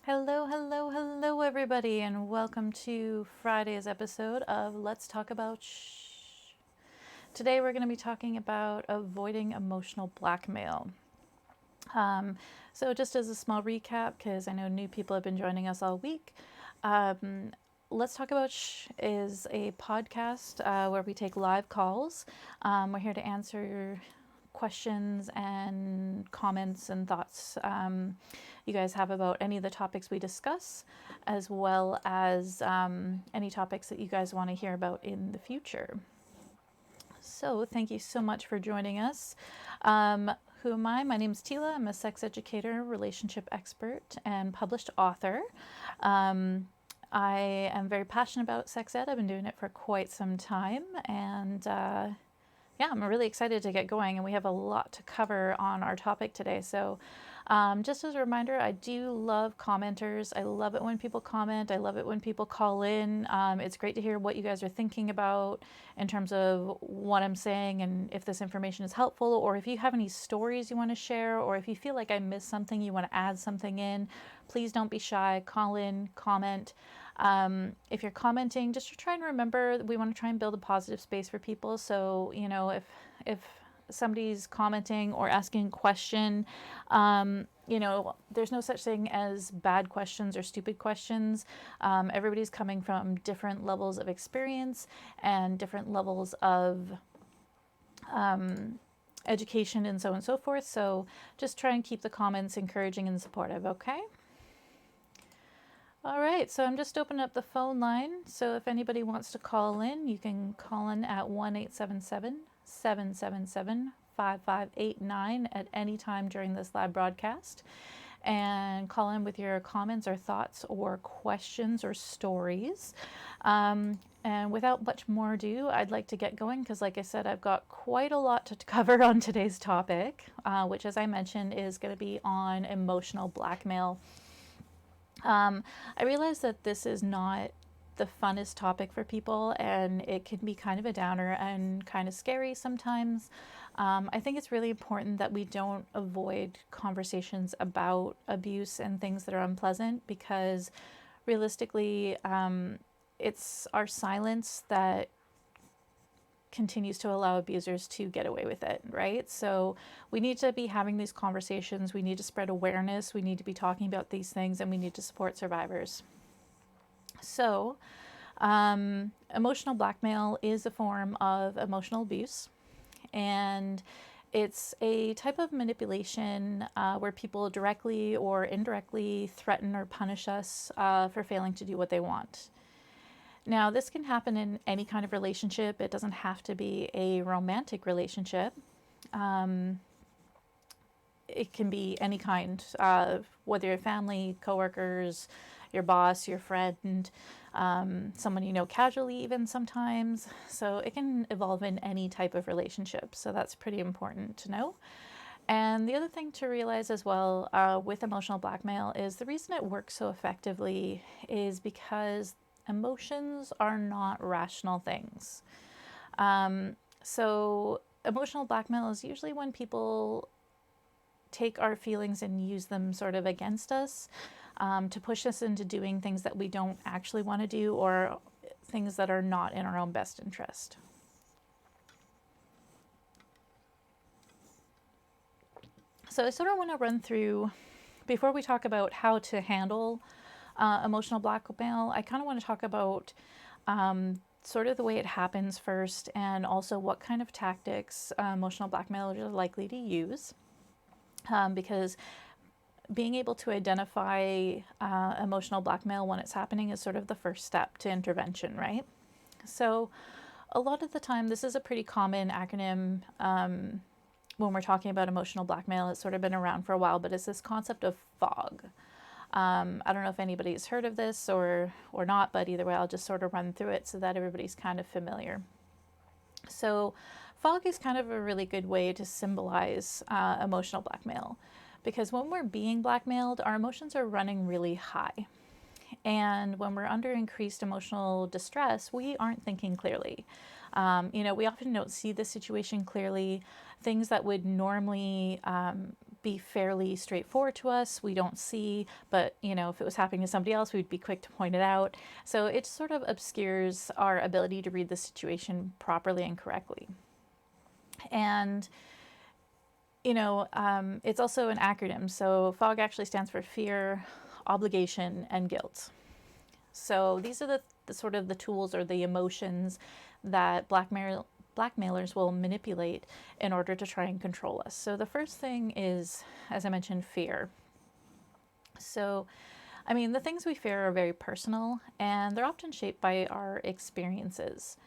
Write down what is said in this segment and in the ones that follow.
Hello, hello, hello, everybody, and welcome to Friday's episode of Let's Talk About Shh. Today, we're going to be talking about avoiding emotional blackmail. Um, just as a small recap, because I know new people have been joining us all week, Let's Talk About Shh is a podcast where we take live calls. We're here to answer your questions and comments and thoughts you guys have about any of the topics we discuss, as well as any topics that you guys want to hear about in the future. So, thank you so much for joining us. Who am I? My name is Tila. I'm a sex educator, relationship expert, and published author. I am very passionate about sex ed. I've been doing it for quite some time, and yeah, I'm really excited to get going, and we have a lot to cover on our topic today. So, just as a reminder, I do love commenters. I love it when people comment. I love it when people call in. It's great to hear what you guys are thinking about in terms of what I'm saying and if this information is helpful, or if you have any stories you want to share, or if you feel like I missed something, you want to add something in, please don't be shy. Call in, comment. If you're commenting, just try and remember we want to try and build a positive space for people. So, if somebody's commenting or asking a question, there's no such thing as bad questions or stupid questions. Everybody's coming from different levels of experience and different levels of education and so on and so forth. So just try and keep the comments encouraging and supportive, okay? All right, so I'm just opening up the phone line. So if anybody wants to call in, you can call in at 1-877-777-5589 at any time during this live broadcast. And call in with your comments or thoughts or questions or stories. And without much more ado, I'd like to get going because, like I said, I've got quite a lot to cover on today's topic, which, as I mentioned, is going to be on emotional blackmail. I realize that this is not the funnest topic for people, and it can be kind of a downer and kind of scary sometimes. I think it's really important that we don't avoid conversations about abuse and things that are unpleasant, because realistically, it's our silence that continues to allow abusers to get away with it, right? So we need to be having these conversations. We need to spread awareness. We need to be talking about these things, and we need to support survivors. So, emotional blackmail is a form of emotional abuse, and it's a type of manipulation where people directly or indirectly threaten or punish us for failing to do what they want. Now, this can happen in any kind of relationship. It doesn't have to be a romantic relationship. It can be any kind, whether you're family, coworkers, your boss, your friend, someone you know casually even sometimes. So it can evolve in any type of relationship. So that's pretty important to know. And the other thing to realize as well with emotional blackmail is the reason it works so effectively is because emotions are not rational things. So emotional blackmail is usually when people take our feelings and use them sort of against us to push us into doing things that we don't actually want to do, or things that are not in our own best interest. So I sort of want to run through, before we talk about how to handle emotional blackmail, I kind of want to talk about sort of the way it happens first, and also what kind of tactics emotional blackmailers are likely to use. Because being able to identify emotional blackmail when it's happening is sort of the first step to intervention, right? So a lot of the time, this is a pretty common acronym when we're talking about emotional blackmail. It's sort of been around for a while, but it's this concept of FOG. I don't know if anybody's heard of this or not, but either way, I'll just sort of run through it so that everybody's kind of familiar. So fog is kind of a really good way to symbolize emotional blackmail, because when we're being blackmailed, our emotions are running really high. And when we're under increased emotional distress, we aren't thinking clearly. We often don't see the situation clearly. Things that would normally be fairly straightforward to us. We don't see, but if it was happening to somebody else, we'd be quick to point it out. So it sort of obscures our ability to read the situation properly and correctly. And it's also an acronym. So FOG actually stands for fear, obligation, and guilt. So these are the sort of the tools or the emotions that blackmailers will manipulate in order to try and control us. So the first thing is, as I mentioned, fear. So, the things we fear are very personal, and they're often shaped by our experiences.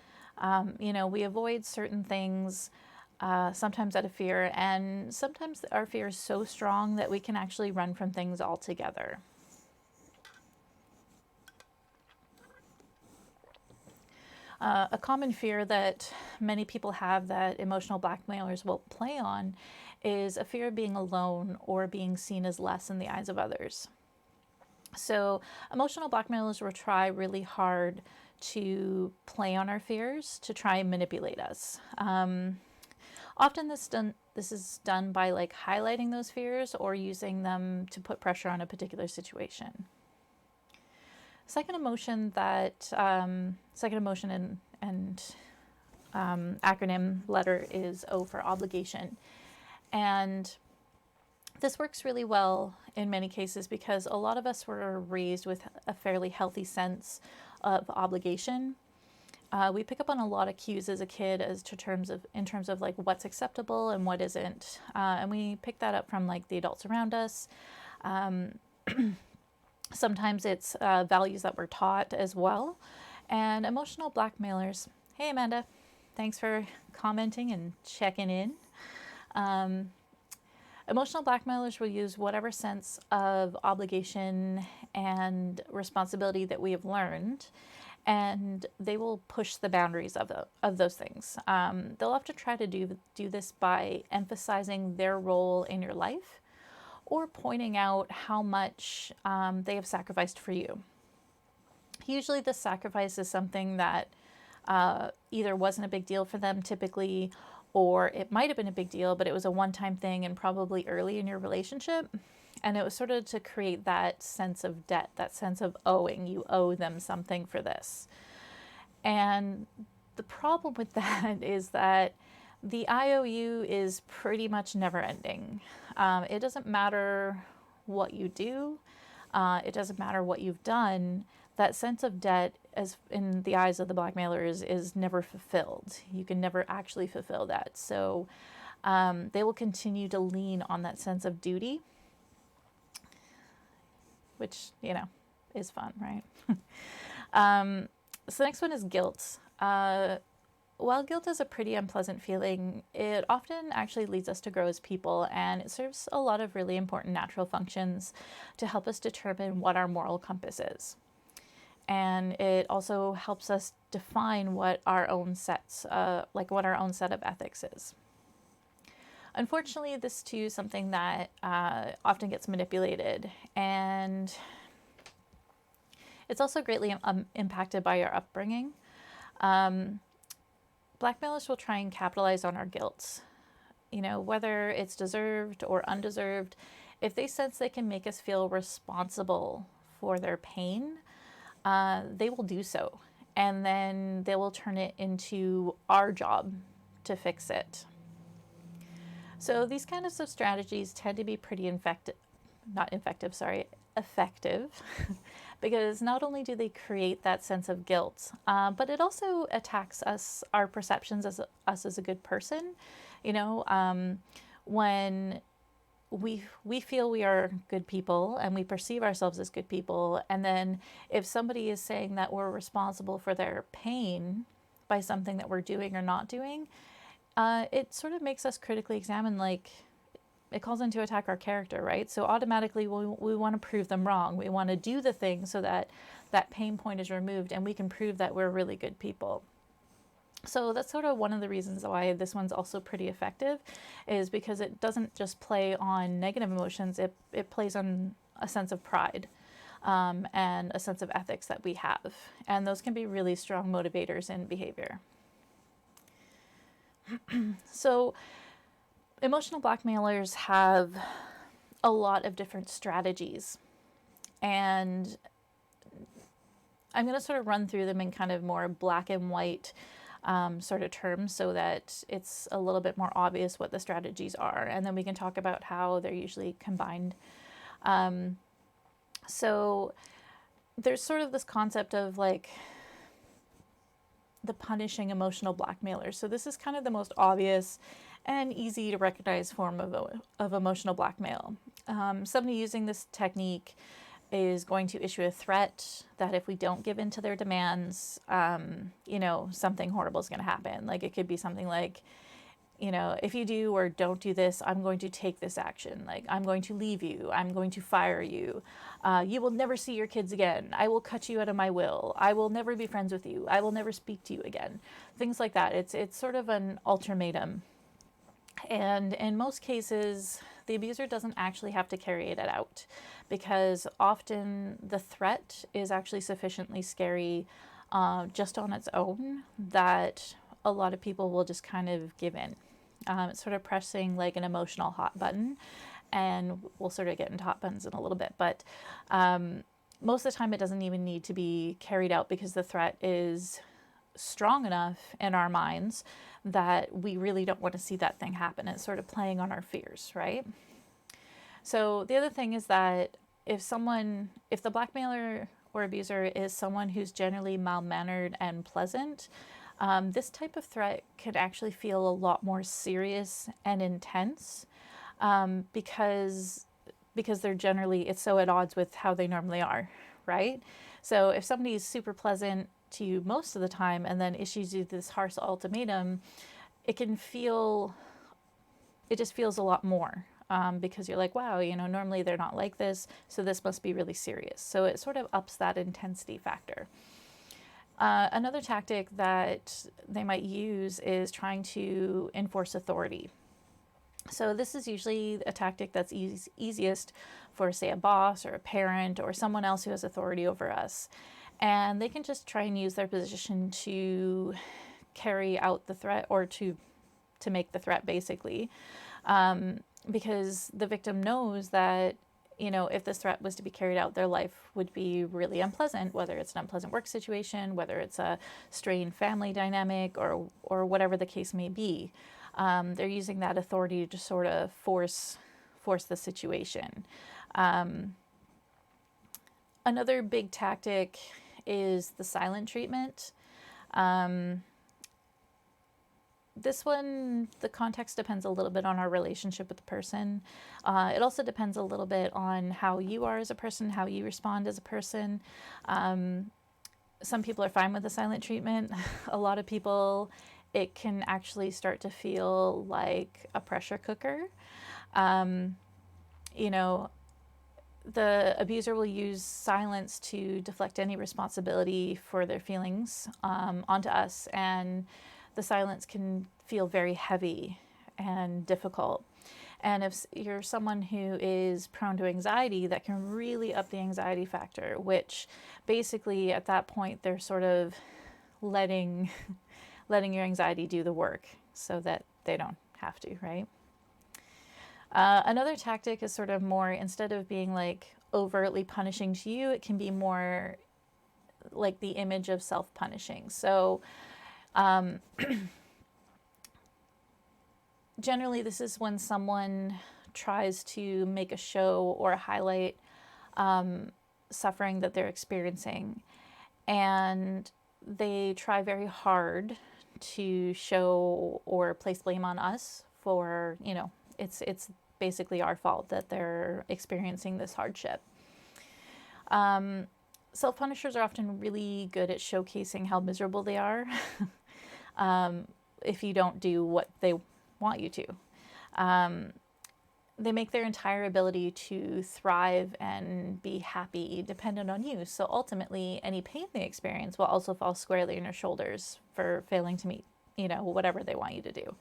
We avoid certain things sometimes out of fear, and sometimes our fear is so strong that we can actually run from things altogether. A common fear that many people have that emotional blackmailers will play on is a fear of being alone or being seen as less in the eyes of others. So emotional blackmailers will try really hard to play on our fears to try and manipulate us. Often this is done by highlighting those fears or using them to put pressure on a particular situation. Second emotion and acronym letter is O for obligation. And this works really well in many cases because a lot of us were raised with a fairly healthy sense of obligation. We pick up on a lot of cues as a kid in terms of what's acceptable and what isn't. And we pick that up from the adults around us. Sometimes it's values that we're taught as well. And emotional blackmailers, hey Amanda, thanks for commenting and checking in. Emotional blackmailers will use whatever sense of obligation and responsibility that we have learned, and they will push the boundaries of those things. They'll often try to do this by emphasizing their role in your life or pointing out how much they have sacrificed for you. Usually this sacrifice is something that either wasn't a big deal for them typically, or it might have been a big deal, but it was a one-time thing and probably early in your relationship. And it was sort of to create that sense of debt, that sense of owing. You owe them something for this. And the problem with that is that the IOU is pretty much never ending. It doesn't matter what you do. It doesn't matter what you've done. That sense of debt, as in the eyes of the blackmailers, is never fulfilled. You can never actually fulfill that. So they will continue to lean on that sense of duty, which, is fun, right? So the next one is guilt. While guilt is a pretty unpleasant feeling, it often actually leads us to grow as people, and it serves a lot of really important natural functions to help us determine what our moral compass is. And it also helps us define what our own set of ethics is. Unfortunately, this too is something that often gets manipulated, and it's also greatly impacted by our upbringing. Blackmailers will try and capitalize on our guilt, whether it's deserved or undeserved. If they sense they can make us feel responsible for their pain, they will do so. And then they will turn it into our job to fix it. So these kinds of strategies tend to be pretty effective, because not only do they create that sense of guilt, but it also attacks our perceptions as us as a good person. When we feel we are good people and we perceive ourselves as good people, and then if somebody is saying that we're responsible for their pain by something that we're doing or not doing, it sort of makes us critically examine, it calls into attack our character, right? So automatically we want to prove them wrong. We want to do the thing so that that pain point is removed and we can prove that we're really good people. So that's sort of one of the reasons why this one's also pretty effective, is because it doesn't just play on negative emotions, it plays on a sense of pride and a sense of ethics that we have. And those can be really strong motivators in behavior. So Emotional blackmailers have a lot of different strategies, and I'm going to sort of run through them in kind of more black and white sort of terms so that it's a little bit more obvious what the strategies are, and then we can talk about how they're usually combined. So there's sort of this concept of like the punishing emotional blackmailer. So this is kind of the most obvious and easy to recognize form of emotional blackmail. Somebody using this technique is going to issue a threat that if we don't give in to their demands, something horrible is going to happen. Like it could be something like, if you do or don't do this, I'm going to take this action. Like, I'm going to leave you. I'm going to fire you. You will never see your kids again. I will cut you out of my will. I will never be friends with you. I will never speak to you again. Things like that. It's sort of an ultimatum. And in most cases, the abuser doesn't actually have to carry it out because often the threat is actually sufficiently scary just on its own that a lot of people will just kind of give in. It's sort of pressing like an emotional hot button, and we'll sort of get into hot buttons in a little bit, but most of the time it doesn't even need to be carried out because the threat is strong enough in our minds that we really don't want to see that thing happen. It's sort of playing on our fears, right? So the other thing is that if the blackmailer or abuser is someone who's generally mild-mannered and pleasant, this type of threat could actually feel a lot more serious and intense because they're generally, it's so at odds with how they normally are, right? So if somebody's super pleasant to you most of the time and then issues you this harsh ultimatum, it just feels a lot more because you're like, wow, normally they're not like this, so this must be really serious. So it sort of ups that intensity factor. Another tactic that they might use is trying to enforce authority. So this is usually a tactic that's easiest for, say, a boss or a parent or someone else who has authority over us. And they can just try and use their position to carry out the threat or to make the threat, basically. Because the victim knows that if this threat was to be carried out, their life would be really unpleasant, whether it's an unpleasant work situation, whether it's a strained family dynamic, or whatever the case may be. They're using that authority to sort of force the situation. Another big tactic is the silent treatment. This one, the context depends a little bit on our relationship with the person. It also depends a little bit on how you are as a person, how you respond as a person. Some people are fine with the silent treatment. A lot of people, it can actually start to feel like a pressure cooker. The abuser will use silence to deflect any responsibility for their feelings onto us, and the silence can feel very heavy and difficult. And if you're someone who is prone to anxiety, that can really up the anxiety factor, which basically at that point they're sort of letting your anxiety do the work so that they don't have to, right? Another tactic is sort of more, instead of being like overtly punishing to you, it can be more like the image of self-punishing. So generally this is when someone tries to make a show or highlight suffering that they're experiencing, and they try very hard to show or place blame on us for, it's basically our fault that they're experiencing this hardship. Self-punishers are often really good at showcasing how miserable they are if you don't do what they want you to. They make their entire ability to thrive and be happy dependent on you. So ultimately, any pain they experience will also fall squarely on your shoulders for failing to meet, whatever they want you to do.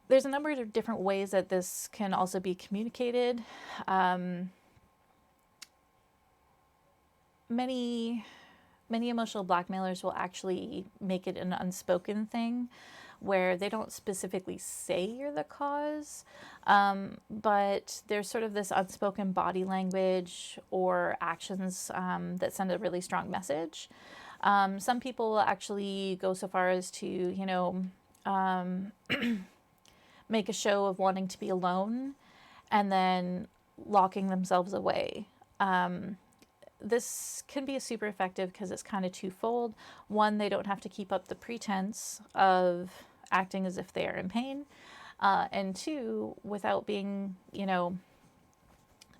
There's a number of different ways that this can also be communicated. Many emotional blackmailers will actually make it an unspoken thing, where they don't specifically say you're the cause, but there's sort of this unspoken body language or actions that send a really strong message. Some people will actually go so far as to, make a show of wanting to be alone and then locking themselves away. This can be super effective because it's kind of twofold. One, they don't have to keep up the pretense of acting as if they are in pain. And two, without being,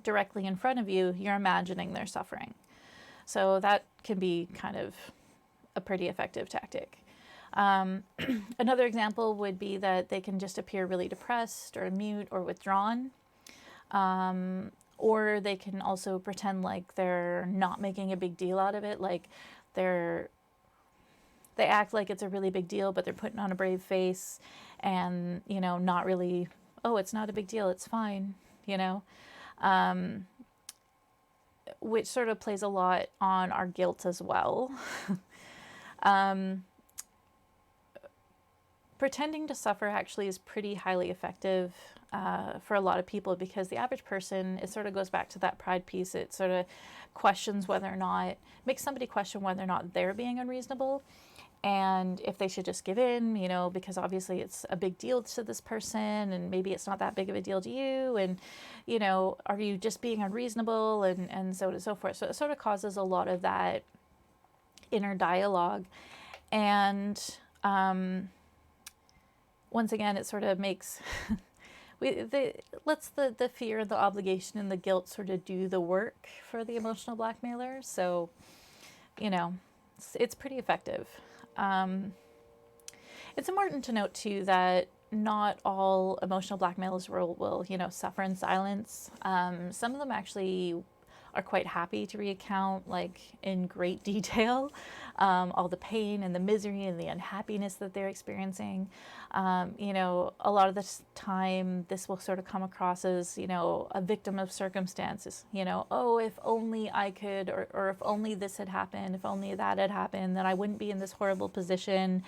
directly in front of you, you're imagining their suffering. So that can be kind of a pretty effective tactic. Another example would be that they can just appear really depressed or mute or withdrawn. Or they can also pretend like they're not making a big deal out of it, like they act like it's a really big deal, but they're putting on a brave face and, not really, oh, it's not a big deal, it's fine, which sort of plays a lot on our guilt as well. Pretending to suffer actually is pretty highly effective for a lot of people, because the average person, it sort of goes back to that pride piece. It sort of makes somebody question whether or not they're being unreasonable and if they should just give in, because obviously it's a big deal to this person and maybe it's not that big of a deal to you. And, are you just being unreasonable, and so on and so forth. So it sort of causes a lot of that inner dialogue. And once again, it sort of makes lets the fear, the obligation, and the guilt sort of do the work for the emotional blackmailer. So, it's pretty effective. It's important to note too that not all emotional blackmailers will suffer in silence. Some of them actually are quite happy to recount, like in great detail, all the pain and the misery and the unhappiness that they're experiencing. A lot of the time this will sort of come across as, a victim of circumstances, oh, if only I could, or if only this had happened, if only that had happened, then I wouldn't be in this horrible position.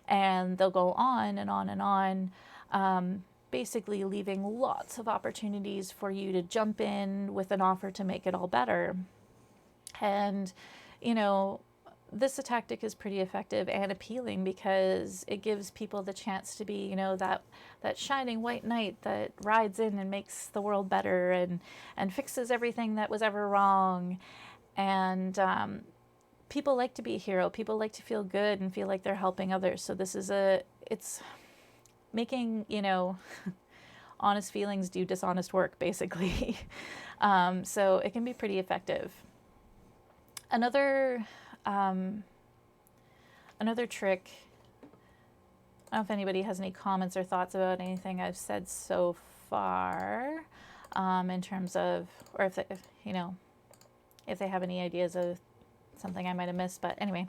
And they'll go on and on and on. Basically leaving lots of opportunities for you to jump in with an offer to make it all better. And, this tactic is pretty effective and appealing because it gives people the chance to be, that shining white knight that rides in and makes the world better and fixes everything that was ever wrong. And people like to be a hero. People like to feel good and feel like they're helping others. So this is it's making, honest feelings do dishonest work, basically. So it can be pretty effective. Another trick, I don't know if anybody has any comments or thoughts about anything I've said so far, in terms of, or if they have any ideas of something I might have missed. But anyway,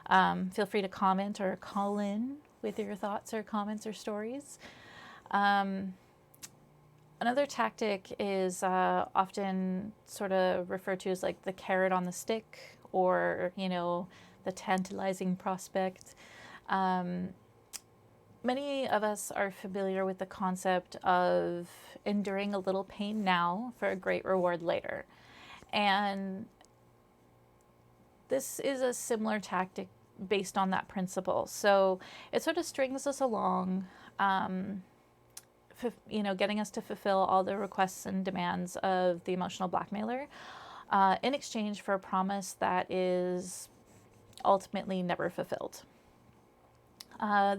feel free to comment or call in with your thoughts or comments or stories. Another tactic is often sort of referred to as like the carrot on the stick, or, the tantalizing prospect. Many of us are familiar with the concept of enduring a little pain now for a great reward later. And this is a similar tactic based on that principle. So it sort of strings us along, getting us to fulfill all the requests and demands of the emotional blackmailer, in exchange for a promise that is ultimately never fulfilled.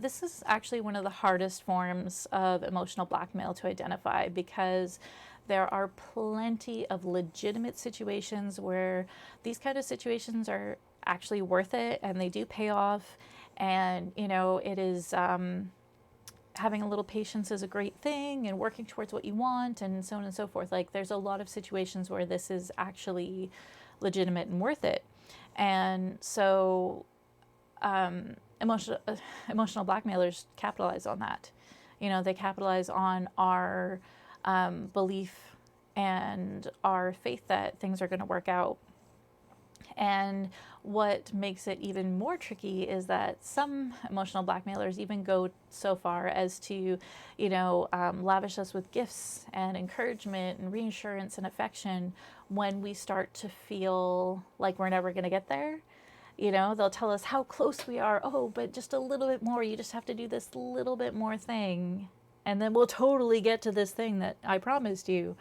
This is actually one of the hardest forms of emotional blackmail to identify, because there are plenty of legitimate situations where these kind of situations are actually worth it and they do pay off. And, it is, having a little patience is a great thing, and working towards what you want, and so on and so forth. Like, there's a lot of situations where this is actually legitimate and worth it. And so emotional blackmailers capitalize on that. They capitalize on our belief and our faith that things are going to work out. And what makes it even more tricky is that some emotional blackmailers even go so far as to, lavish us with gifts and encouragement and reassurance and affection when we start to feel like we're never going to get there. They'll tell us how close we are. Oh, but just a little bit more. You just have to do this little bit more thing. And then we'll totally get to this thing that I promised you.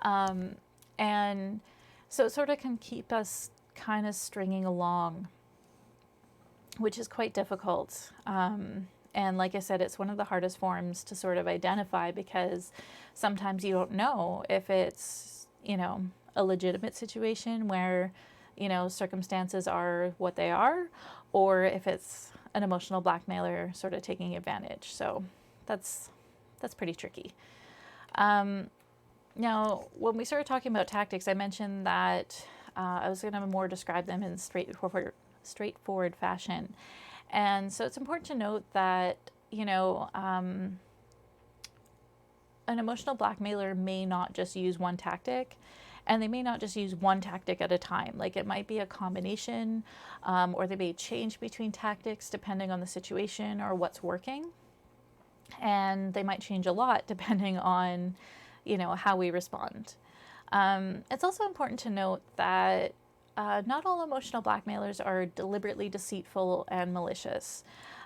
And so it sort of can keep us kind of stringing along, which is quite difficult. And like I said, it's one of the hardest forms to sort of identify, because sometimes you don't know if it's, a legitimate situation where, circumstances are what they are, or if it's an emotional blackmailer sort of taking advantage. So that's pretty tricky. Now, when we started talking about tactics, I mentioned that I was going to more describe them in straightforward fashion. And so it's important to note that, an emotional blackmailer may not just use one tactic, and they may not just use one tactic at a time. Like, it might be a combination, or they may change between tactics depending on the situation or what's working. And they might change a lot depending on, how we respond. It's also important to note that not all emotional blackmailers are deliberately deceitful and malicious.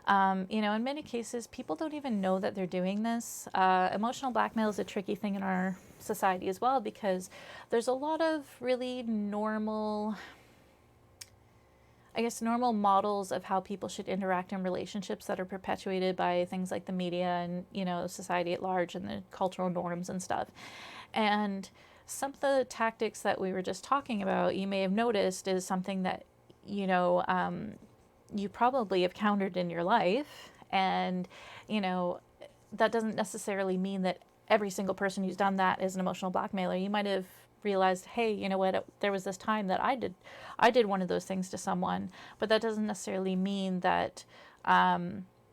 In many cases, people don't even know that they're doing this. Emotional blackmail is a tricky thing in our society as well, because there's a lot of really normal models of how people should interact in relationships that are perpetuated by things like the media and, society at large and the cultural norms and stuff. And some of the tactics that we were just talking about, you may have noticed, is something that, you probably have countered in your life. And, that doesn't necessarily mean that every single person who's done that is an emotional blackmailer. You might have realized, hey, you know what, there was this time that I did one of those things to someone, but that doesn't necessarily mean that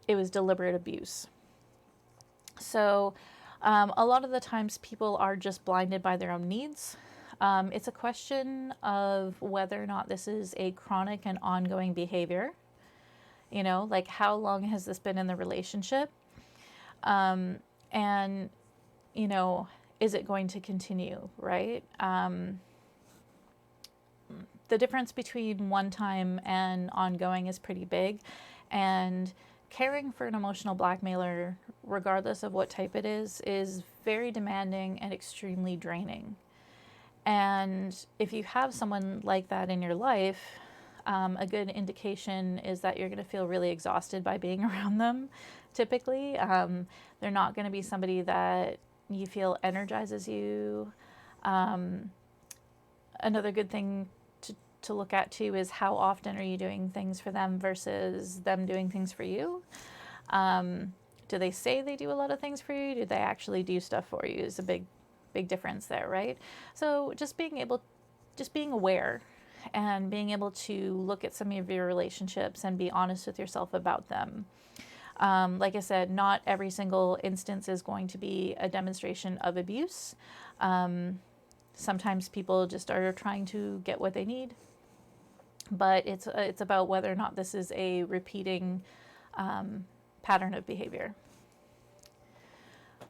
it was deliberate abuse. So a lot of the times people are just blinded by their own needs. It's a question of whether or not this is a chronic and ongoing behavior. Like, how long has this been in the relationship? And, is it going to continue, right? The difference between one time and ongoing is pretty big. And caring for an emotional blackmailer, regardless of what type it is very demanding and extremely draining. And if you have someone like that in your life, a good indication is that you're going to feel really exhausted by being around them. Typically, they're not going to be somebody that you feel energizes you. Another good thing to look at too is how often are you doing things for them versus them doing things for you. Do they say they do a lot of things for you? Do they actually do stuff for you? Is a big difference there, right? So just being aware and being able to look at some of your relationships and be honest with yourself about them. Like I said, not every single instance is going to be a demonstration of abuse. Sometimes people just are trying to get what they need, but it's about whether or not this is a repeating pattern of behavior.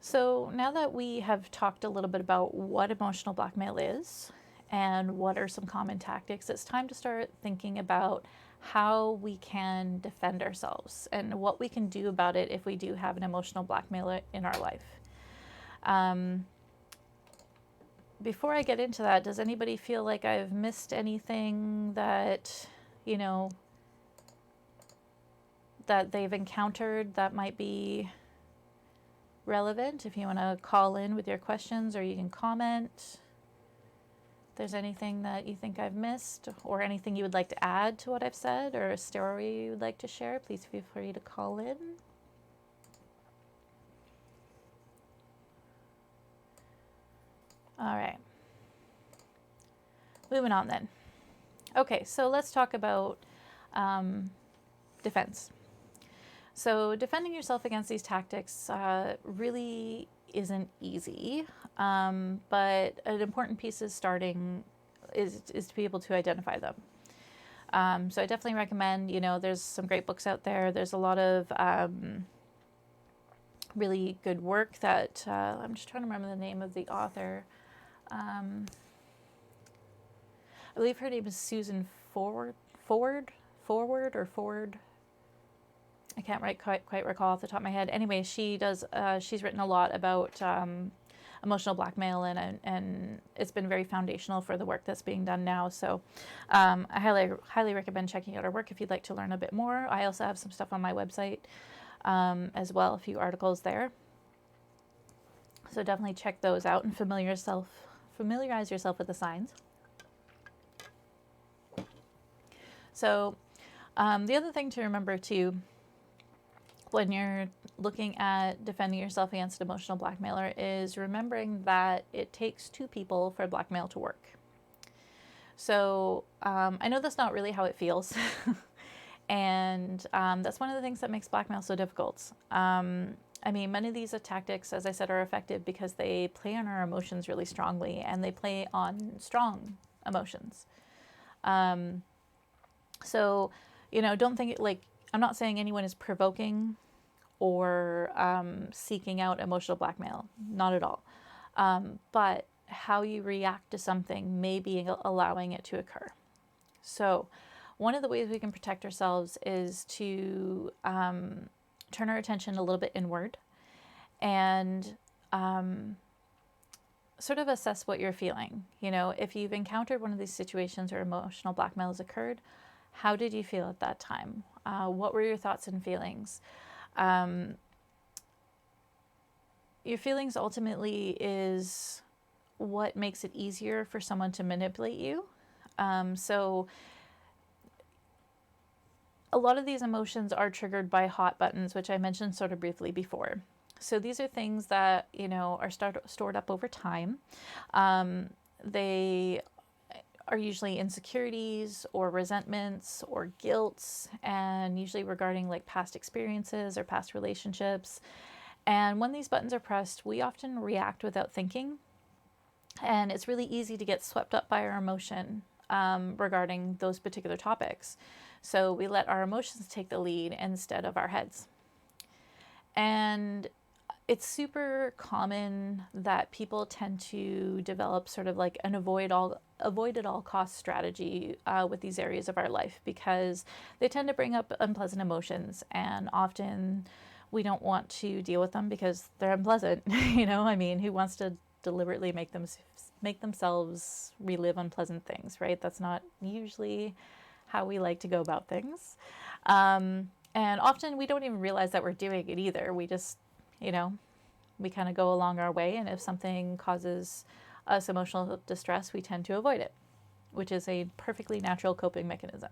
So now that we have talked a little bit about what emotional blackmail is and what are some common tactics, it's time to start thinking about how we can defend ourselves and what we can do about it if we do have an emotional blackmailer in our life. Before I get into that, does anybody feel like I've missed anything that, that they've encountered that might be relevant? If you want to call in with your questions, or you can comment. If there's anything that you think I've missed, or anything you would like to add to what I've said, or a story you would like to share, please feel free to call in. All right. Moving on then. Okay, so let's talk about defense. So defending yourself against these tactics really isn't easy, but an important piece is to be able to identify them. So I definitely recommend, there's some great books out there. There's a lot of really good work that I'm just trying to remember the name of the author. I believe her name is Susan Forward or Ford. I can't quite recall off the top of my head. Anyway, she's written a lot about emotional blackmail, and it's been very foundational for the work that's being done now. So I highly recommend checking out her work if you'd like to learn a bit more. I also have some stuff on my website as well, a few articles there. So definitely check those out and familiarize yourself with the signs. So the other thing to remember too, when you're looking at defending yourself against an emotional blackmailer, is remembering that it takes two people for blackmail to work. So I know that's not really how it feels. And that's one of the things that makes blackmail so difficult. Many of these tactics, as I said, are effective because they play on our emotions really strongly, and they play on strong emotions. So, don't think I'm not saying anyone is provoking or seeking out emotional blackmail. Not at all. But how you react to something may be allowing it to occur. So one of the ways we can protect ourselves is to turn our attention a little bit inward and sort of assess what you're feeling. If you've encountered one of these situations where emotional blackmail has occurred, how did you feel at that time? What were your thoughts and feelings? Your feelings ultimately is what makes it easier for someone to manipulate you. So a lot of these emotions are triggered by hot buttons, which I mentioned sort of briefly before. So these are things that, are stored up over time. They are usually insecurities or resentments or guilt, and usually regarding like past experiences or past relationships. And when these buttons are pressed, we often react without thinking. And it's really easy to get swept up by our emotion regarding those particular topics. So we let our emotions take the lead instead of our heads. And it's super common that people tend to develop sort of like an avoid at all cost strategy with these areas of our life, because they tend to bring up unpleasant emotions, and often we don't want to deal with them because they're unpleasant. Who wants to deliberately make themselves relive unpleasant things, right? That's not usually how we like to go about things. And often we don't even realize that we're doing it either. We just, we kind of go along our way, and if something causes us emotional distress, we tend to avoid it, which is a perfectly natural coping mechanism.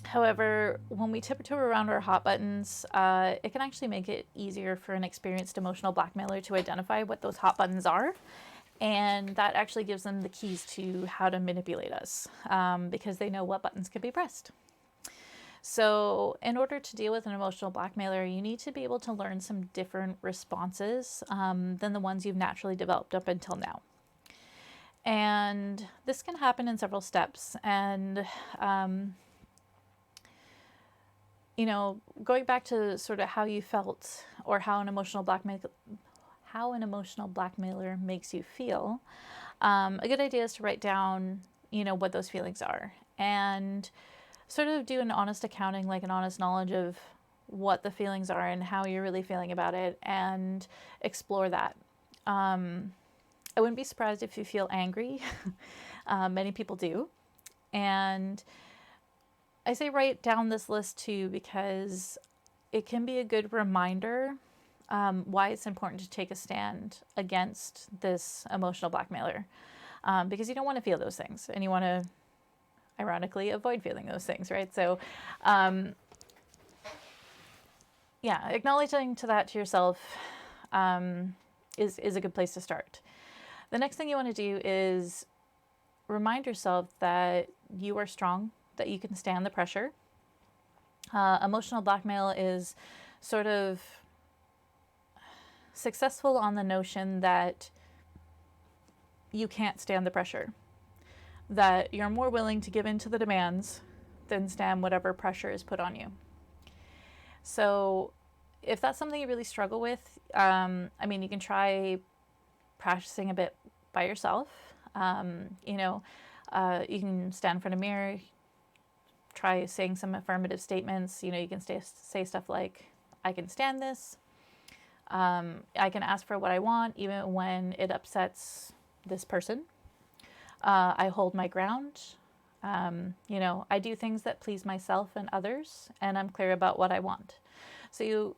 However, when we tiptoe around our hot buttons, it can actually make it easier for an experienced emotional blackmailer to identify what those hot buttons are. And that actually gives them the keys to how to manipulate us, because they know what buttons can be pressed. So in order to deal with an emotional blackmailer, you need to be able to learn some different responses than the ones you've naturally developed up until now. And this can happen in several steps. And going back to sort of how you felt, or how an emotional blackmailer makes you feel, a good idea is to write down, what those feelings are, and sort of do an honest accounting, like an honest knowledge of what the feelings are and how you're really feeling about it, and explore that. I wouldn't be surprised if you feel angry. Many people do. And I say write down this list too, because it can be a good reminder why it's important to take a stand against this emotional blackmailer, because you don't want to feel those things, and you want to, ironically, avoid feeling those things, right? So, acknowledging that to yourself is a good place to start. The next thing you want to do is remind yourself that you are strong, that you can stand the pressure. Emotional blackmail is sort of successful on the notion that you can't stand the pressure. that you're more willing to give in to the demands than stand whatever pressure is put on you. So if that's something you really struggle with, you can try practicing a bit by yourself. You can stand in front of a mirror, try saying some affirmative statements. You can say stuff like, I can stand this. I can ask for what I want, even when it upsets this person. I hold my ground. I do things that please myself and others, and I'm clear about what I want. So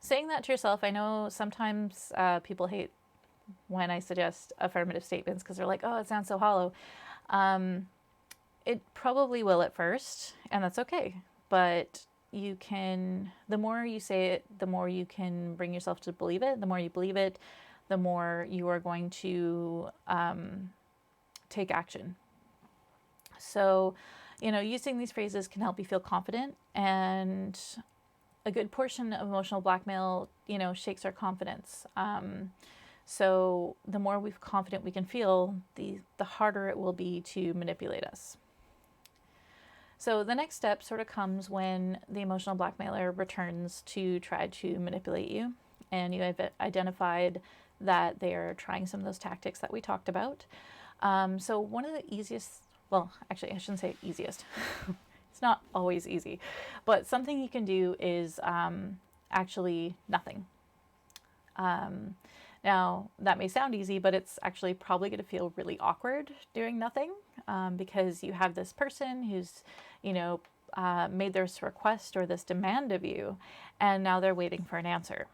saying that to yourself, I know sometimes people hate when I suggest affirmative statements because they're like, oh, it sounds so hollow. It probably will at first, and that's okay. But the more you say it, the more you can bring yourself to believe it. The more you believe it, the more you are going to take action. So, using these phrases can help you feel confident, and a good portion of emotional blackmail, shakes our confidence. So the more confident we can feel, the harder it will be to manipulate us. So the next step sort of comes when the emotional blackmailer returns to try to manipulate you, and you have identified that they are trying some of those tactics that we talked about. So one of the easiest, well, actually, I shouldn't say easiest. It's not always easy, but something you can do is actually nothing. Now, that may sound easy, but it's actually probably going to feel really awkward doing nothing because you have this person who's, made this request or this demand of you, and now they're waiting for an answer.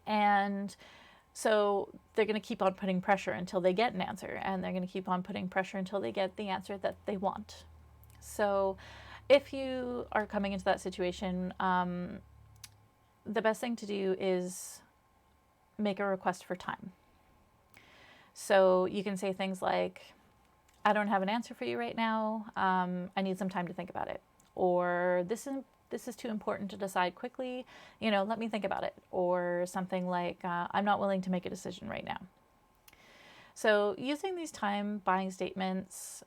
And so they're going to keep on putting pressure until they get an answer, and they're going to keep on putting pressure until they get the answer that they want. So if you are coming into that situation, the best thing to do is make a request for time. So you can say things like, I don't have an answer for you right now. I need some time to think about it. Or this is too important to decide quickly. Let me think about it. Or something like, I'm not willing to make a decision right now. So using these time buying statements,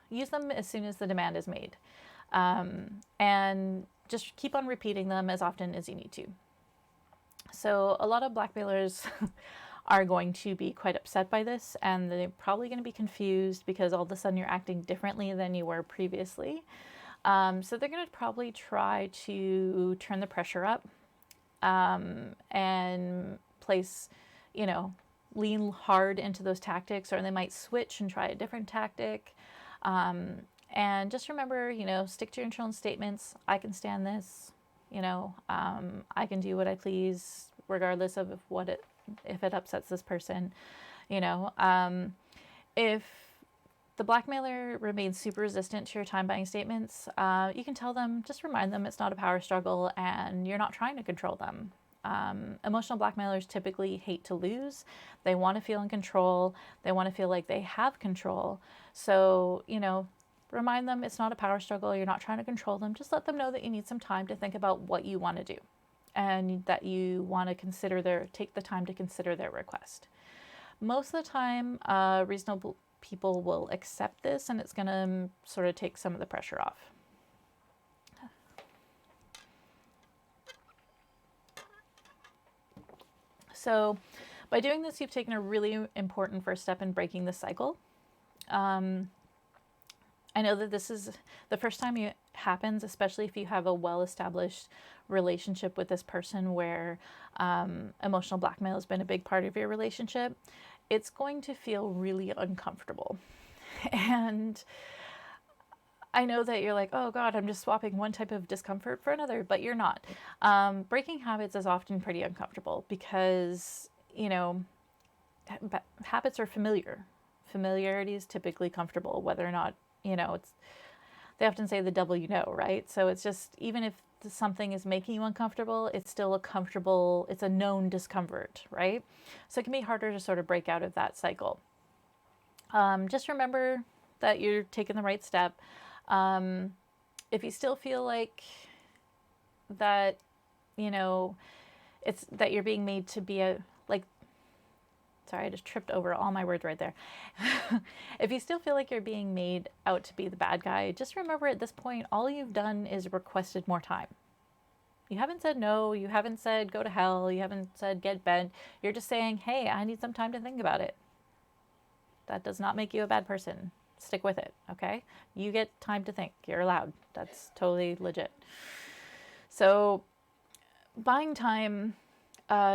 use them as soon as the demand is made. And just keep on repeating them as often as you need to. So a lot of blackmailers are going to be quite upset by this, and they're probably going to be confused because all of a sudden you're acting differently than you were previously. So they're going to probably try to turn the pressure up and place, lean hard into those tactics, or they might switch and try a different tactic. And just remember, stick to your internal statements. I can stand this. I can do what I please, regardless of if it upsets this person. If the blackmailer remains super resistant to your time buying statements, you can tell them, just remind them it's not a power struggle and you're not trying to control them. Emotional blackmailers typically hate to lose. They want to feel in control. They want to feel like they have control. So, remind them it's not a power struggle. You're not trying to control them. Just let them know that you need some time to think about what you want to do, and that you want to take the time to consider their request. Most of the time, reasonable people will accept this, and it's going to sort of take some of the pressure off. So by doing this, you've taken a really important first step in breaking the cycle. I know that this is the first time it happens, especially if you have a well-established relationship with this person where emotional blackmail has been a big part of your relationship. It's going to feel really uncomfortable. And I know that you're like, oh God, I'm just swapping one type of discomfort for another, but you're not. Breaking habits is often pretty uncomfortable because, habits are familiar. Familiarity is typically comfortable, whether or not, they often say the devil you know, right? So it's just, even if something is making you uncomfortable, it's still it's a known discomfort, right? So it can be harder to sort of break out of that cycle. Just remember that you're taking the right step. If you still feel like that, it's that you're being made to be Sorry, I just tripped over all my words right there. If you still feel like you're being made out to be the bad guy, just remember at this point, all you've done is requested more time. You haven't said no, you haven't said go to hell, you haven't said get bent. You're just saying, hey, I need some time to think about it. That does not make you a bad person. Stick with it, okay? You get time to think. You're allowed. That's totally legit. So, buying time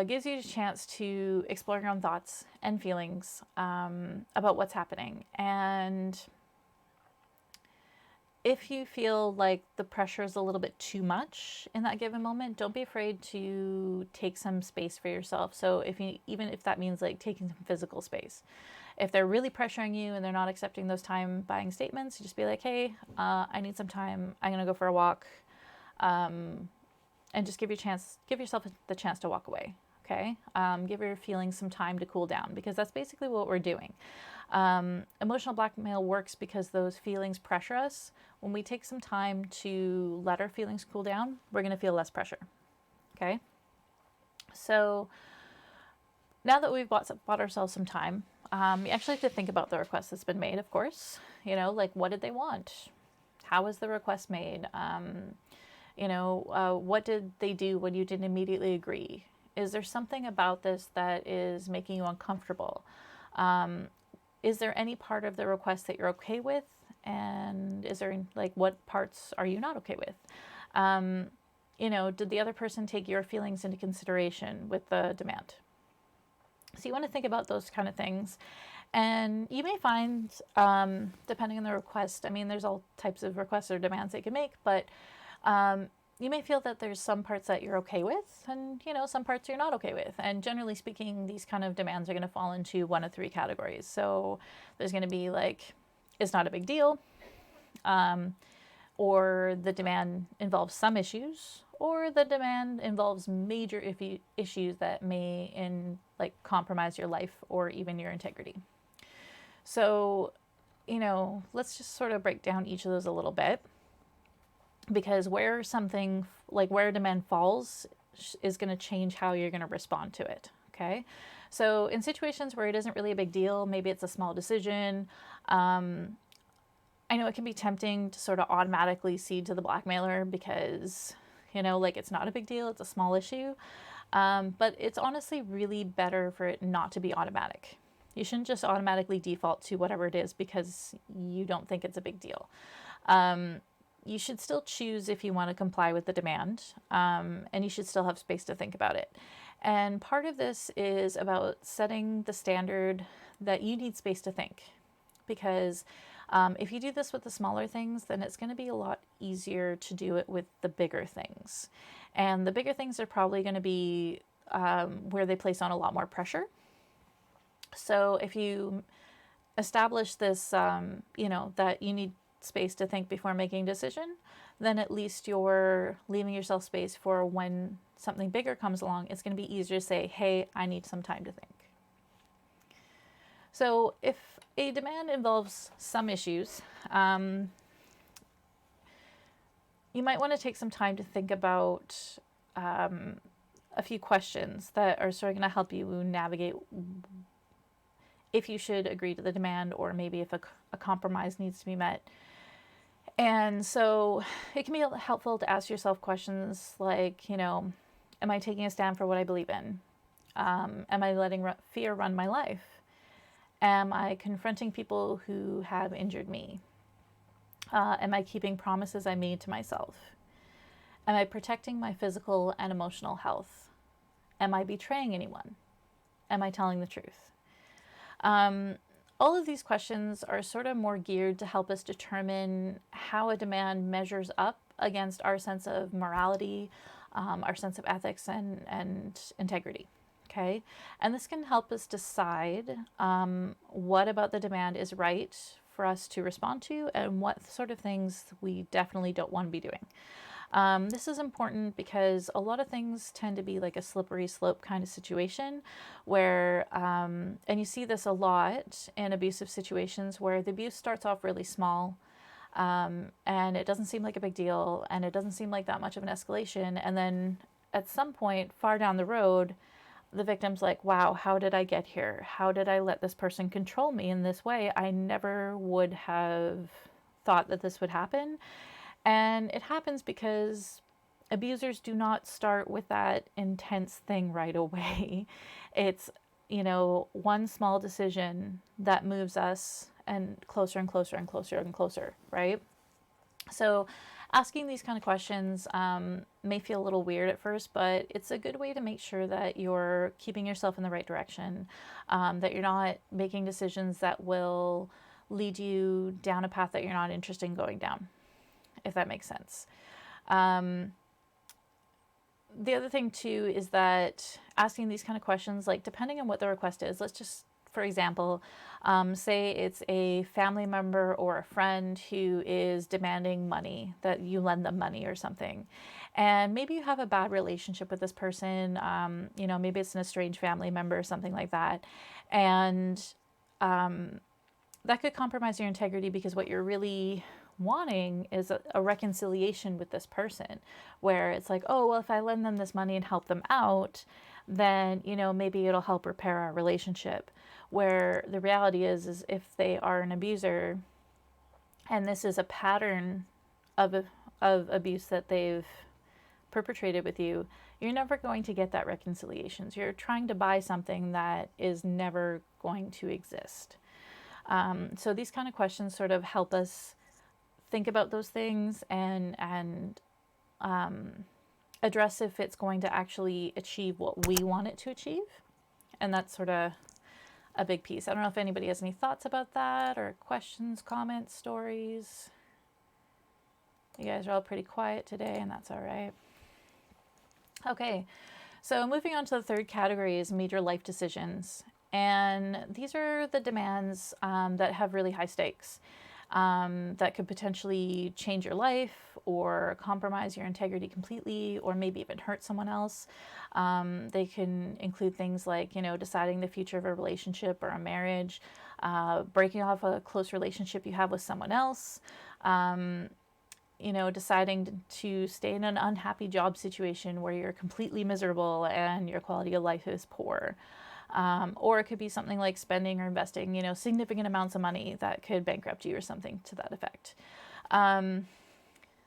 gives you a chance to explore your own thoughts and feelings about what's happening. And if you feel like the pressure is a little bit too much in that given moment, don't be afraid to take some space for yourself. So even if that means like taking some physical space, if they're really pressuring you and they're not accepting those time buying statements, you just be like, hey, I need some time. I'm gonna go for a walk, and just give yourself the chance to walk away. Okay, give your feelings some time to cool down, because that's basically what we're doing. Emotional blackmail works because those feelings pressure us. When we take some time to let our feelings cool down, we're going to feel less pressure. Okay? So now that we've bought ourselves some time, we actually have to think about the request that's been made, of course. You know, like, what did they want? How was the request made? What did they do when you didn't immediately agree? Is there something about this that is making you uncomfortable? Is there any part of the request that you're okay with? And is there, like, what parts are you not okay with? Did the other person take your feelings into consideration with the demand? So you want to think about those kind of things. And you may find, depending on the request, I mean, there's all types of requests or demands they can make, but you may feel that there's some parts that you're okay with and, some parts you're not okay with. And generally speaking, these kind of demands are going to fall into one of three categories. So there's going to be like, it's not a big deal, or the demand involves some issues, or the demand involves major issues that may compromise your life or even your integrity. So, let's just sort of break down each of those a little bit, because where a demand falls is going to change how you're going to respond to it. Okay. So in situations where it isn't really a big deal, maybe it's a small decision. I know it can be tempting to sort of automatically cede to the blackmailer because, it's not a big deal. It's a small issue. But it's honestly really better for it not to be automatic. You shouldn't just automatically default to whatever it is because you don't think it's a big deal. You should still choose if you want to comply with the demand, and you should still have space to think about it. And part of this is about setting the standard that you need space to think, because if you do this with the smaller things, then it's going to be a lot easier to do it with the bigger things. And the bigger things are probably going to be where they place on a lot more pressure. So if you establish this, that you need space to think before making a decision, then at least you're leaving yourself space for when something bigger comes along. It's going to be easier to say, hey, I need some time to think. So if a demand involves some issues, you might want to take some time to think about a few questions that are sort of going to help you navigate if you should agree to the demand, or maybe if a compromise needs to be met. And so it can be helpful to ask yourself questions like, am I taking a stand for what I believe in? Am I letting fear run my life? Am I confronting people who have injured me? Am I keeping promises I made to myself? Am I protecting my physical and emotional health? Am I betraying anyone? Am I telling the truth? All of these questions are sort of more geared to help us determine how a demand measures up against our sense of morality, our sense of ethics and integrity. Okay, and this can help us decide what about the demand is right for us to respond to, and what sort of things we definitely don't want to be doing. This is important because a lot of things tend to be like a slippery slope kind of situation where, and you see this a lot in abusive situations where the abuse starts off really small, and it doesn't seem like a big deal, and it doesn't seem like that much of an escalation. And then at some point far down the road, the victim's like, wow, how did I get here? How did I let this person control me in this way? I never would have thought that this would happen. And it happens because abusers do not start with that intense thing right away. It's, one small decision that moves us and closer and closer and closer and closer, right? So asking these kind of questions may feel a little weird at first, but it's a good way to make sure that you're keeping yourself in the right direction, that you're not making decisions that will lead you down a path that you're not interested in going down, if that makes sense. The other thing too is that asking these kind of questions, like depending on what the request is, let's just, for example, say it's a family member or a friend who is demanding money, that you lend them money or something. And maybe you have a bad relationship with this person, maybe it's an estranged family member or something like that. And that could compromise your integrity, because what you're really wanting is a reconciliation with this person, where it's like, oh, well, if I lend them this money and help them out, then, maybe it'll help repair our relationship. Where the reality is if they are an abuser and this is a pattern of abuse that they've perpetrated with you, you're never going to get that reconciliation. So you're trying to buy something that is never going to exist. So these kind of questions sort of help us think about those things and address if it's going to actually achieve what we want it to achieve. And that's sort of a big piece. I don't know if anybody has any thoughts about that, or questions, comments, stories. You guys are all pretty quiet today, and that's all right. Okay, so moving on to the third category is major life decisions. And these are the demands that have really high stakes, that could potentially change your life or compromise your integrity completely, or maybe even hurt someone else. They can include things like, deciding the future of a relationship or a marriage, breaking off a close relationship you have with someone else, deciding to stay in an unhappy job situation where you're completely miserable and your quality of life is poor. Or it could be something like spending or investing, significant amounts of money that could bankrupt you or something to that effect.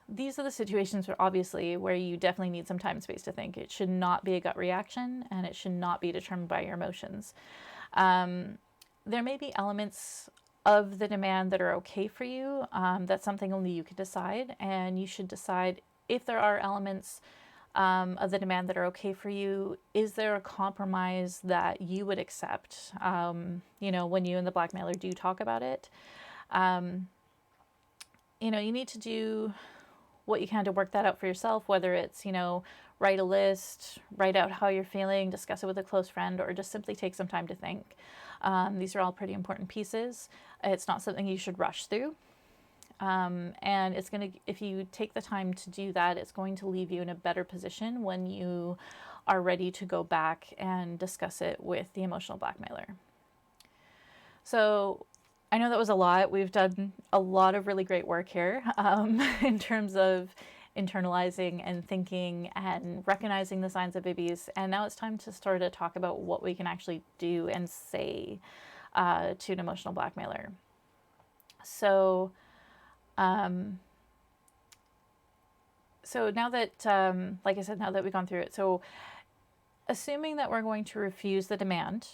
These are the situations where you definitely need some time and space to think. It should not be a gut reaction, and it should not be determined by your emotions. There may be elements of the demand that are okay for you. That's something only you can decide, and you should decide if there are elements of the demand that are okay for you. Is there a compromise that you would accept, when you and the blackmailer do talk about it? You need to do what you can to work that out for yourself, whether it's, write a list, write out how you're feeling, discuss it with a close friend, or just simply take some time to think. These are all pretty important pieces. It's not something you should rush through. And if you take the time to do that, it's going to leave you in a better position when you are ready to go back and discuss it with the emotional blackmailer. So I know that was a lot. We've done a lot of really great work here, in terms of internalizing and thinking and recognizing the signs of abuse. And now it's time to start to talk about what we can actually do and say to an emotional blackmailer. So now that, like I said, now that we've gone through it, so assuming that we're going to refuse the demand,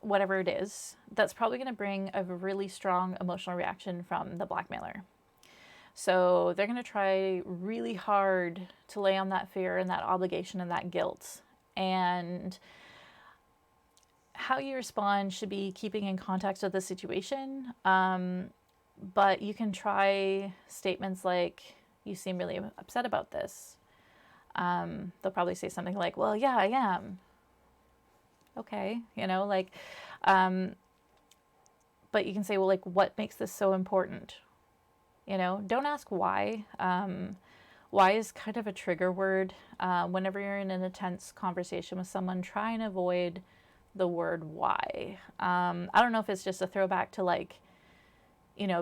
whatever it is, that's probably going to bring a really strong emotional reaction from the blackmailer. So they're going to try really hard to lay on that fear and that obligation and that guilt. And how you respond should be keeping in context of the situation. But you can try statements like, you seem really upset about this. They'll probably say something like, well, yeah, I am. Okay, but you can say, well, like, what makes this so important? Don't ask why. Why is kind of a trigger word. Whenever you're in an intense conversation with someone, try and avoid the word why. I don't know if it's just a throwback to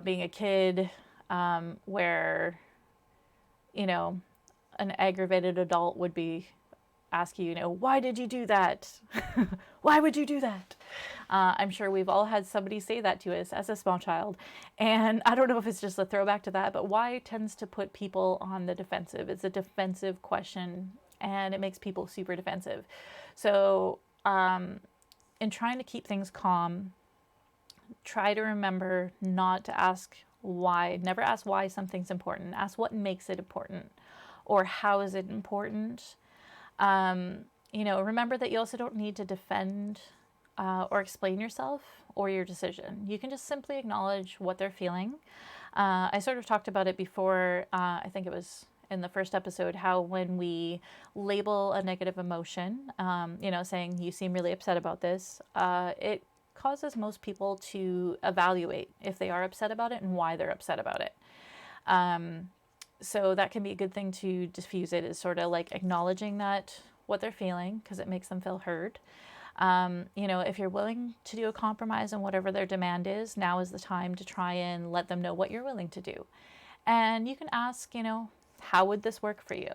being a kid, where, an aggravated adult would be ask you, why did you do that? Why would you do that? I'm sure we've all had somebody say that to us as a small child. And I don't know if it's just a throwback to that, but why tends to put people on the defensive. It's a defensive question, and it makes people super defensive. So in trying to keep things calm, try to remember not to ask why. Never ask why something's important. Ask what makes it important, or how is it important. Remember that you also don't need to defend or explain yourself or your decision. You can just simply acknowledge what they're feeling. I sort of talked about it before, I think it was in the first episode, how when we label a negative emotion, saying you seem really upset about this, it causes most people to evaluate if they are upset about it and why they're upset about it. So that can be a good thing to diffuse it, is sort of like acknowledging that what they're feeling, because it makes them feel heard. If you're willing to do a compromise on whatever their demand is, now is the time to try and let them know what you're willing to do. And you can ask, how would this work for you?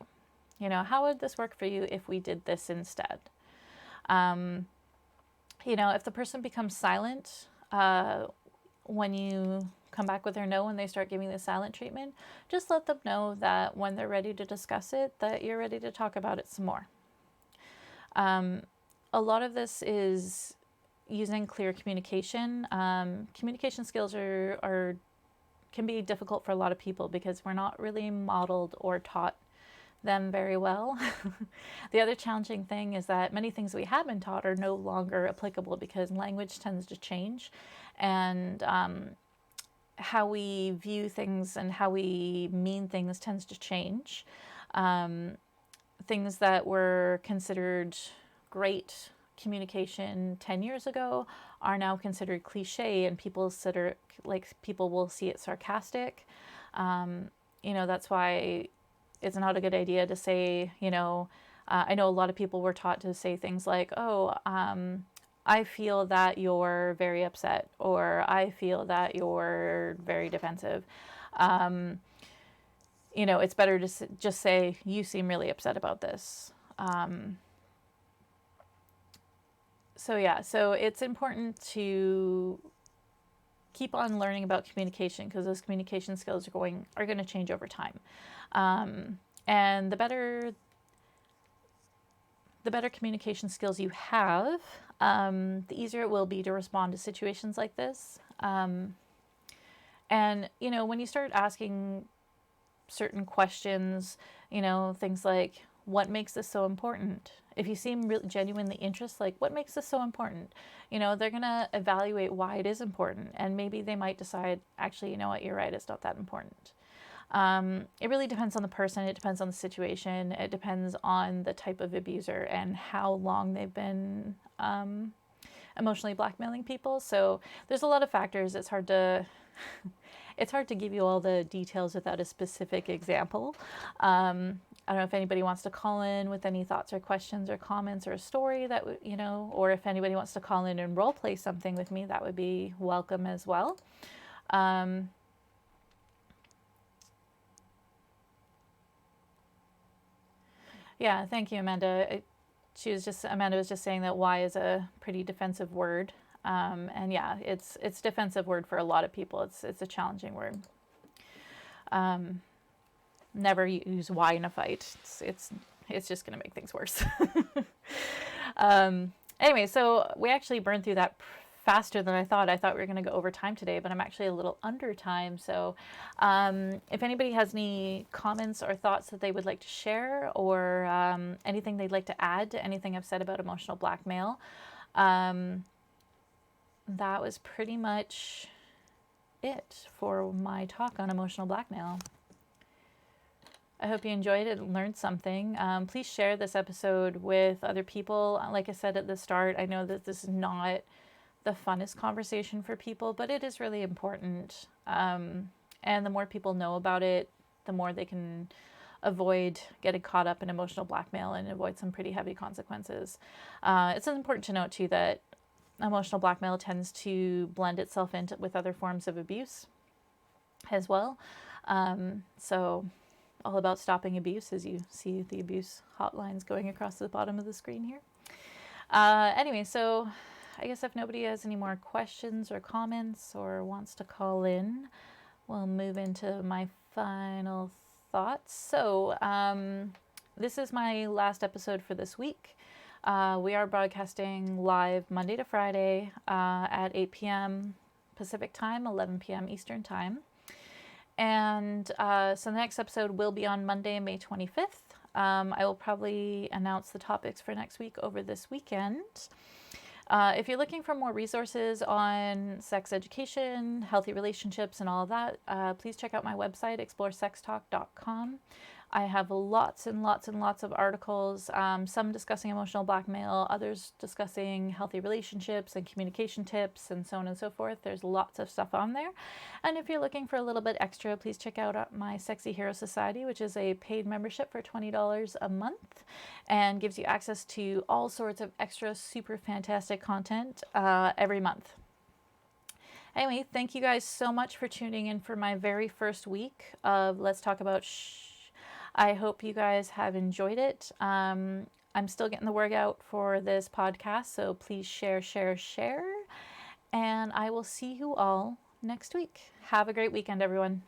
How would this work for you if we did this instead? If the person becomes silent when you come back with their no and they start giving the silent treatment, just let them know that when they're ready to discuss it, that you're ready to talk about it some more. A lot of this is using clear communication. Communication skills can be difficult for a lot of people because we're not really modeled or taught them very well. The other challenging thing is that many things we have been taught are no longer applicable because language tends to change, and how we view things and how we mean things tends to change. Things that were considered great communication 10 years ago are now considered cliche, and people will see it sarcastic. That's why it's not a good idea to say, I know a lot of people were taught to say things like, I feel that you're very upset, or I feel that you're very defensive. It's better to just say, you seem really upset about this. So it's important to keep on learning about communication, because those communication skills are going to change over time. And the better communication skills you have, the easier it will be to respond to situations like this. And when you start asking certain questions, things like, what makes this so important? If you seem really genuinely interested, like, what makes this so important? They're going to evaluate why it is important. And maybe they might decide, actually, you know what, you're right, it's not that important. It really depends on the person. It depends on the situation. It depends on the type of abuser and how long they've been emotionally blackmailing people. So there's a lot of factors. It's hard to give you all the details without a specific example. I don't know if anybody wants to call in with any thoughts or questions or comments or a story that, or if anybody wants to call in and role play something with me, that would be welcome as well. Yeah, thank you, Amanda. Amanda was just saying that why is a pretty defensive word. And yeah, it's defensive word for a lot of people. It's a challenging word. Never use why in a fight. It's just going to make things worse. Anyway, so we actually burned through that faster than I thought. I thought we were going to go over time today, but I'm actually a little under time. So if anybody has any comments or thoughts that they would like to share, or anything they'd like to add to anything I've said about emotional blackmail, that was pretty much it for my talk on emotional blackmail. I hope you enjoyed it and learned something. Please share this episode with other people. Like I said at the start, I know that this is not the funnest conversation for people, but it is really important. And the more people know about it, the more they can avoid getting caught up in emotional blackmail and avoid some pretty heavy consequences. It's important to note, too, that emotional blackmail tends to blend itself with other forms of abuse as well. So all about stopping abuse, as you see the abuse hotlines going across the bottom of the screen here. Anyway, so I guess if nobody has any more questions or comments or wants to call in, we'll move into my final thoughts. So this is my last episode for this week. We are broadcasting live Monday to Friday at 8 p.m. Pacific time, 11 p.m. Eastern time. And so the next episode will be on Monday, May 25th. I will probably announce the topics for next week over this weekend. If you're looking for more resources on sex education, healthy relationships, and all of that, please check out my website, exploresextalk.com. I have lots and lots and lots of articles, some discussing emotional blackmail, others discussing healthy relationships and communication tips, and so on and so forth. There's lots of stuff on there. And if you're looking for a little bit extra, please check out my Sexy Hero Society, which is a paid membership for $20 a month and gives you access to all sorts of extra super fantastic content every month. Anyway, thank you guys so much for tuning in for my very first week of Let's Talk About Shh. I hope you guys have enjoyed it. I'm still getting the word out for this podcast, so please share, share, share. And I will see you all next week. Have a great weekend, everyone.